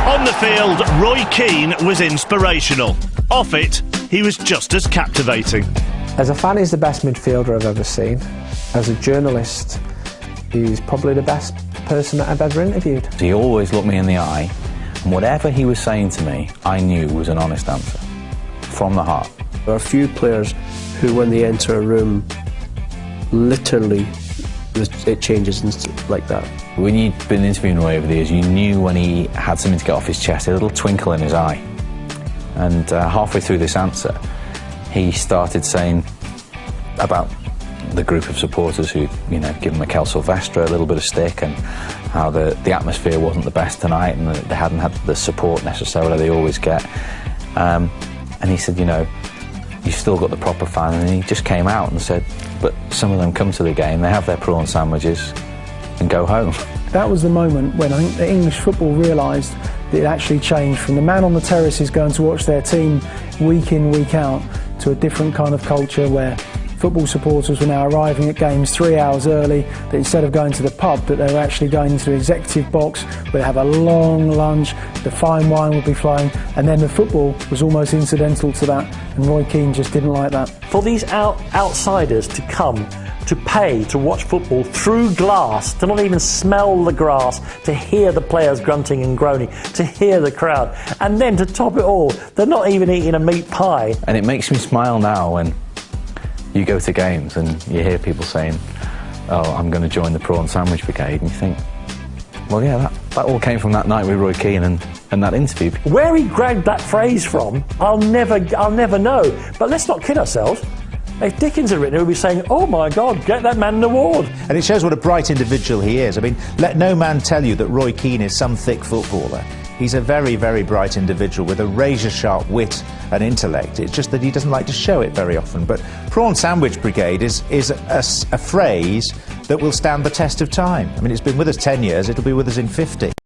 On the field, Roy Keane was inspirational. Off it, he was just as captivating. As a fan, he's the best midfielder I've ever seen. As a journalist, he's probably the best person that I've ever interviewed. He always looked me in the eye, and whatever he was saying to me, I knew was an honest answer, from the heart. There are a few players who, when they enter a room, literally it changes like that. When you'd been interviewing Roy over the years, you knew when he had something to get off his chest, a little twinkle in his eye. And halfway through this answer, he started saying about the group of supporters who, you know, given Mikel Silvestre a little bit of stick, and how the atmosphere wasn't the best tonight, and they hadn't had the support necessarily they always get. And he said, you know, you've still got the proper fan, and he just came out and said, but some of them come to the game, they have their prawn sandwiches and go home. That was the moment when I think the English football realised that it actually changed from the man on the terraces going to watch their team week in, week out, to a different kind of culture where football supporters were now arriving at games 3 hours early, that instead of going to the pub, that they were actually going into the executive box where they have a long lunch, the fine wine would be flowing, and then the football was almost incidental to that, and Roy Keane just didn't like that. For these outsiders to come, to pay to watch football through glass, to not even smell the grass, to hear the players grunting and groaning, to hear the crowd, and then to top it all, they're not even eating a meat pie. And it makes me smile now when you go to games and you hear people saying, oh, I'm going to join the Prawn Sandwich Brigade, and you think, well, yeah, that all came from that night with Roy Keane and that interview. Where he grabbed that phrase from, I'll never know. But let's not kid ourselves. If Dickens had written it, we'd be saying, oh my God, get that man an award. And it shows what a bright individual he is. I mean, let no man tell you that Roy Keane is some thick footballer. He's a very, very bright individual with a razor-sharp wit and intellect. It's just that he doesn't like to show it very often. But Prawn Sandwich Brigade is a phrase that will stand the test of time. I mean, it's been with us 10 years, it'll be with us in 50.